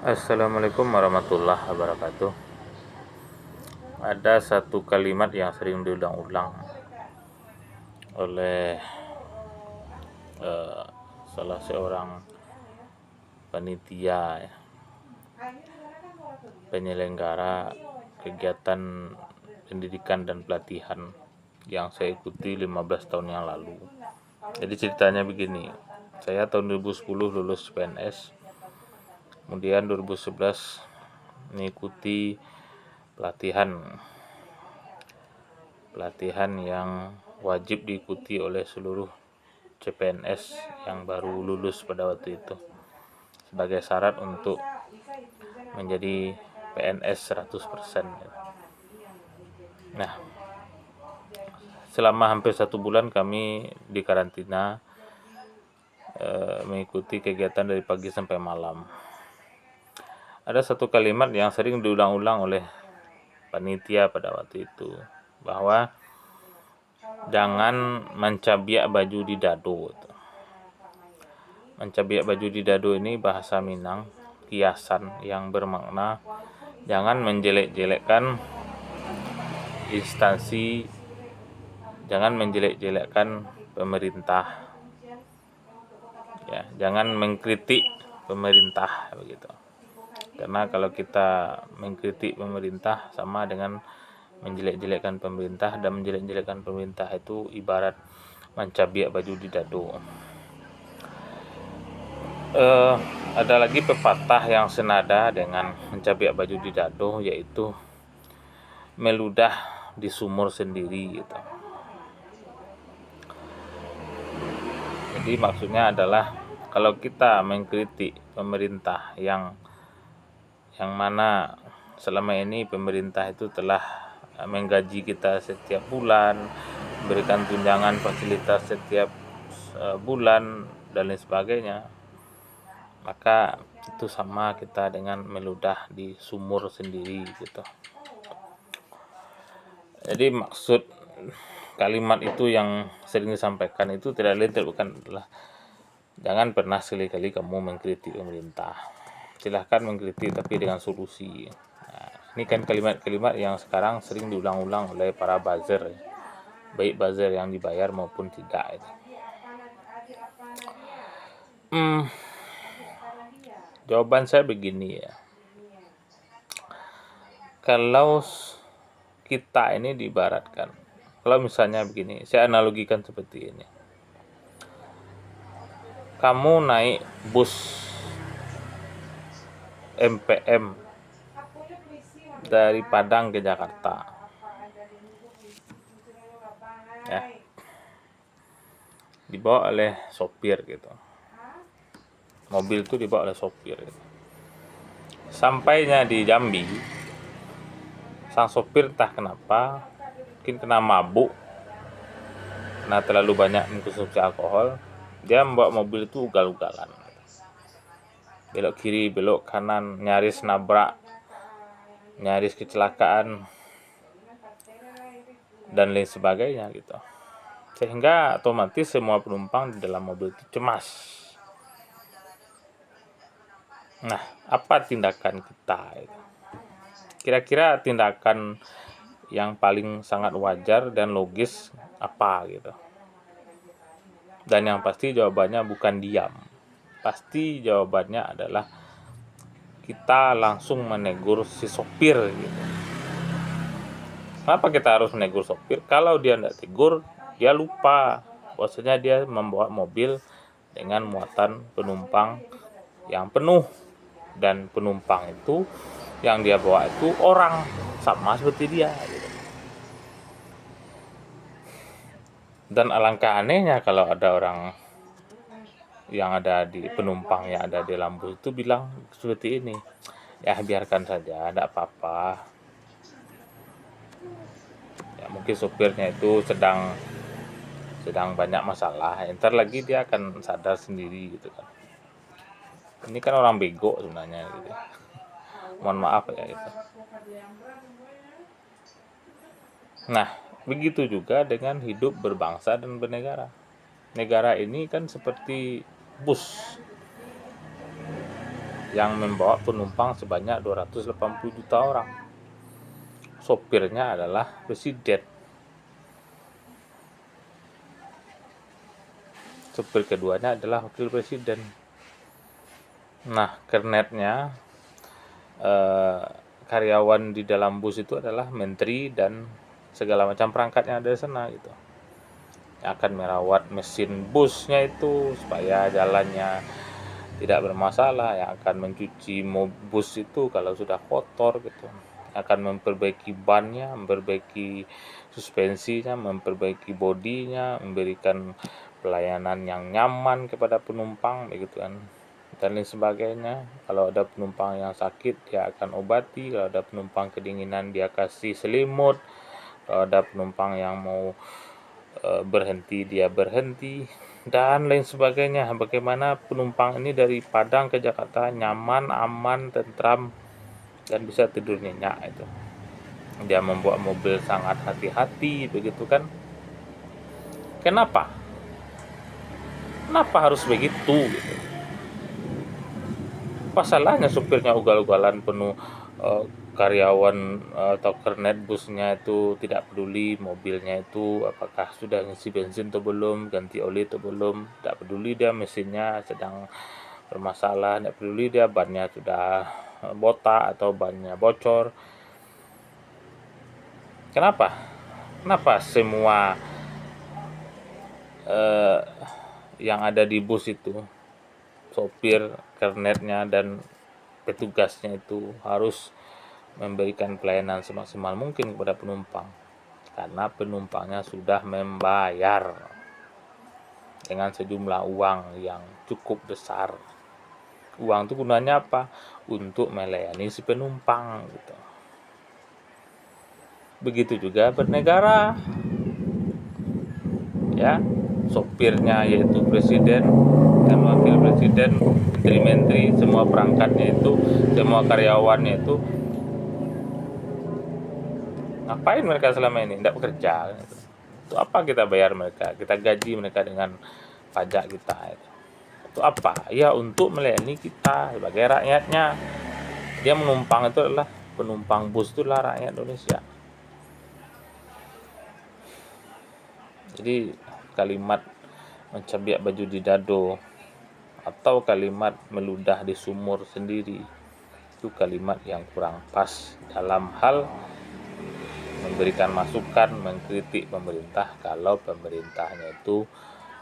Assalamualaikum warahmatullahi wabarakatuh. Ada satu kalimat yang sering diulang-ulang oleh eh, salah seorang panitia ya, penyelenggara kegiatan pendidikan dan pelatihan yang saya ikuti 15 tahun yang lalu. Jadi ceritanya begini, saya tahun 2010 lulus PNS, kemudian 2011 mengikuti pelatihan yang wajib diikuti oleh seluruh CPNS yang baru lulus pada waktu itu sebagai syarat untuk menjadi PNS 100%. Nah, selama hampir 1 bulan kami di karantina, mengikuti kegiatan dari pagi sampai malam. Ada satu kalimat yang sering diulang-ulang oleh panitia pada waktu itu, bahwa jangan mencabiak baju di dado. Mencabiak baju di dado ini bahasa Minang, kiasan yang bermakna jangan menjelek-jelekkan instansi, jangan menjelek-jelekkan pemerintah, ya, jangan mengkritik pemerintah begitu. Karena kalau kita mengkritik pemerintah sama dengan menjelek-jelekkan pemerintah, dan menjelek-jelekkan pemerintah itu ibarat mencabiak baju di dado. Ada lagi pepatah yang senada dengan mencabiak baju di dado, yaitu meludah di sumur sendiri gitu. Jadi maksudnya adalah kalau kita mengkritik pemerintah yang mana selama ini pemerintah itu telah menggaji kita setiap bulan, memberikan tunjangan fasilitas setiap bulan dan lain sebagainya, maka itu sama kita dengan meludah di sumur sendiri gitu. Jadi maksud kalimat itu yang sering disampaikan itu tidak lain bukan adalah jangan pernah sekali-kali kamu mengkritik pemerintah. Silahkan mengkritik tapi dengan solusi. Nah, ini kan kalimat-kalimat yang sekarang sering diulang-ulang oleh para buzzer, baik buzzer yang dibayar maupun tidak. Jawaban saya begini ya. Kalau kita ini diibaratkan, kalau misalnya begini, saya analogikan seperti ini. Kamu naik bus MPM dari Padang ke Jakarta, ya, dibawa oleh sopir gitu. Mobil itu dibawa oleh sopir gitu. Sampainya di Jambi, sang sopir entah kenapa, mungkin kena mabuk, karena terlalu banyak mengkonsumsi alkohol, dia membawa mobil itu ugal-ugalan, belok kiri, belok kanan, nyaris nabrak, nyaris kecelakaan, dan lain sebagainya gitu. Sehingga otomatis semua penumpang di dalam mobil itu cemas. Nah, apa tindakan kita itu? Kira-kira tindakan yang paling sangat wajar dan logis apa gitu? Dan yang pasti jawabannya bukan diam. Pasti jawabannya adalah kita langsung menegur si sopir gitu. Kenapa kita harus menegur sopir? Kalau dia tidak tegur, dia lupa bahwasanya dia membawa mobil dengan muatan penumpang yang penuh, dan penumpang itu yang dia bawa itu orang sama seperti dia gitu. Dan alangkah anehnya kalau ada orang yang ada di penumpang yang ada di dalam bus itu bilang seperti ini, ya biarkan saja, tidak apa-apa. Ya mungkin sopirnya itu sedang banyak masalah, ntar lagi dia akan sadar sendiri gitu kan. Ini kan orang bego sebenarnya gitu. Mohon maaf ya gitu. Nah, begitu juga dengan hidup berbangsa dan bernegara. Negara ini kan seperti bus. yang membawa penumpang sebanyak 280 juta orang. Sopirnya adalah presiden. Sopir keduanya adalah wakil presiden. Nah, kernetnya karyawan di dalam bus itu adalah menteri dan segala macam perangkatnya ada di sana gitu. Yang akan merawat mesin busnya itu supaya jalannya tidak bermasalah, yang akan mencuci bus itu kalau sudah kotor gitu, akan memperbaiki bannya, memperbaiki suspensinya, memperbaiki bodinya, memberikan pelayanan yang nyaman kepada penumpang begitu kan, dan lain sebagainya. Kalau ada penumpang yang sakit dia akan obati, kalau ada penumpang kedinginan dia kasih selimut, kalau ada penumpang yang mau berhenti dia berhenti, dan lain sebagainya. Bagaimana penumpang ini dari Padang ke Jakarta nyaman, aman, tentram, dan bisa tidur nyenyak itu. Dia membawa mobil sangat hati-hati begitu kan. Kenapa harus begitu gitu? Apa salahnya supirnya ugal-ugalan penuh, karyawan atau kernet busnya itu tidak peduli mobilnya itu apakah sudah ngisi bensin atau belum, ganti oli atau belum, tidak peduli dia mesinnya sedang bermasalah, tidak peduli dia bannya sudah botak atau bannya bocor. Kenapa semua yang ada di bus itu, sopir, kernetnya, dan petugasnya itu harus memberikan pelayanan semaksimal mungkin kepada penumpang? Karena penumpangnya sudah membayar dengan sejumlah uang yang cukup besar. Uang itu gunanya apa? Untuk melayani si penumpang gitu. Begitu juga bernegara, ya, sopirnya yaitu presiden dan wakil presiden, menteri-menteri, semua perangkatnya itu, semua karyawannya itu, ngapain mereka selama ini? Tidak bekerja gitu. Itu apa kita bayar mereka? Kita gaji mereka dengan pajak kita itu. Itu apa? Ya untuk melayani kita sebagai rakyatnya. Dia menumpang itu adalah penumpang bus, itu adalah rakyat Indonesia. Jadi kalimat mencabiak baju di dado atau kalimat meludah di sumur sendiri itu kalimat yang kurang pas dalam hal memberikan masukan, mengkritik pemerintah kalau pemerintahnya itu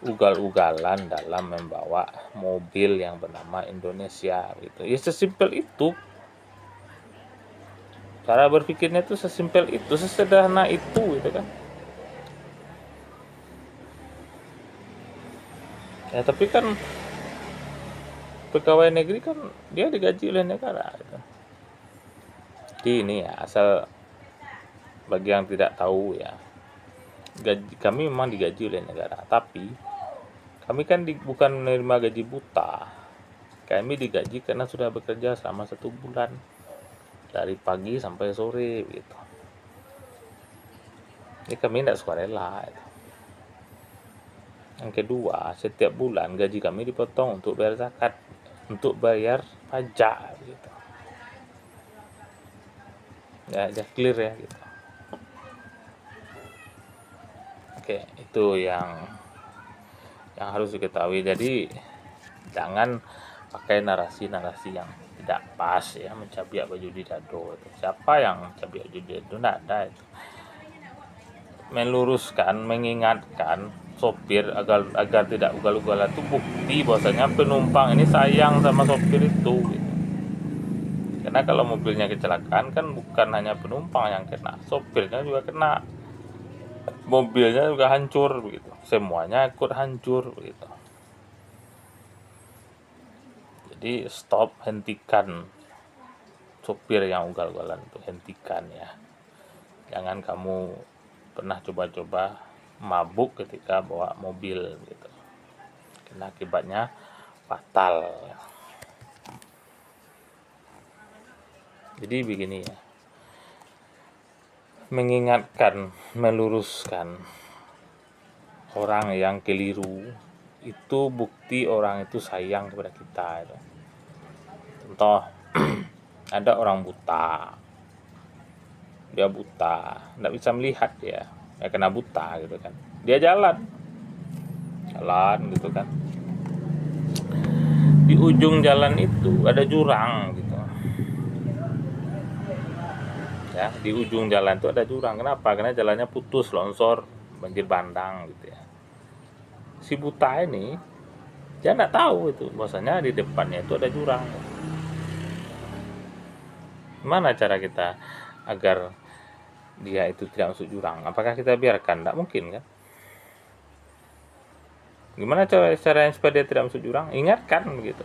ugal-ugalan dalam membawa mobil yang bernama Indonesia gitu. Ya sesimpel itu. Cara berpikirnya itu sesimpel itu, sesederhana itu gitu kan. Ya tapi kan pegawai negeri kan dia digaji oleh negara gitu. Jadi ini ya, asal bagi yang tidak tahu ya, kami memang digaji oleh negara, tapi kami kan bukan menerima gaji buta. Kami digaji karena sudah bekerja selama 1 bulan dari pagi sampai sore gitu. Jadi kami tidak sukarela gitu. Yang kedua, setiap bulan gaji kami dipotong untuk bayar zakat, untuk bayar pajak gitu. Ya clear ya gitu. Oke, itu yang harus diketahui. Jadi jangan pakai narasi-narasi yang tidak pas ya, mencabiak baju di dado itu. Siapa yang mencabiak baju di dado? Tidak ada itu. Meluruskan, mengingatkan sopir agar tidak ugal-ugalan itu bukti bahwasanya penumpang ini sayang sama sopir itu gitu. Karena kalau mobilnya kecelakaan kan bukan hanya penumpang yang kena, sopirnya juga kena, mobilnya juga hancur begitu, semuanya ikut hancur begitu. Jadi stop, hentikan sopir yang ugal-ugalan itu, hentikan ya. Jangan kamu pernah coba-coba mabuk ketika bawa mobil gitu, karena akibatnya fatal. Jadi begini ya, mengingatkan, meluruskan orang yang keliru itu bukti orang itu sayang kepada kita itu. contoh ada orang buta, dia buta, nggak bisa melihat dia, ya kena buta gitu kan, dia jalan gitu kan, di ujung jalan itu ada jurang gitu ya, di ujung jalan itu ada jurang. Kenapa? Karena jalannya putus, longsor, banjir bandang gitu ya. Si buta ini dia nggak tahu itu bahwasanya di depannya itu ada jurang. Gimana cara kita agar dia itu tidak masuk jurang? Apakah kita biarkan? Nggak mungkin kan? Gimana caranya supaya dia tidak masuk jurang? Ingatkan gitu.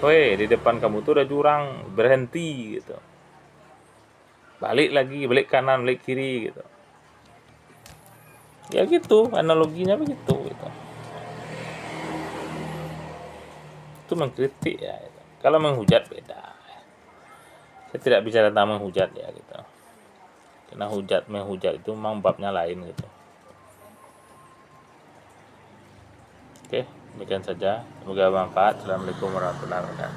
Woi, di depan kamu tuh ada jurang, berhenti gitu. Balik lagi, balik kanan, balik kiri gitu. Ya gitu, analoginya begitu gitu. Itu mengkritik ya gitu. Kalau menghujat beda. Saya tidak bicara tentang menghujat ya gitu. Karena menghujat itu memang babnya lain gitu. Oke, demikian saja. Semoga bermanfaat. Assalamualaikum warahmatullahi wabarakatuh.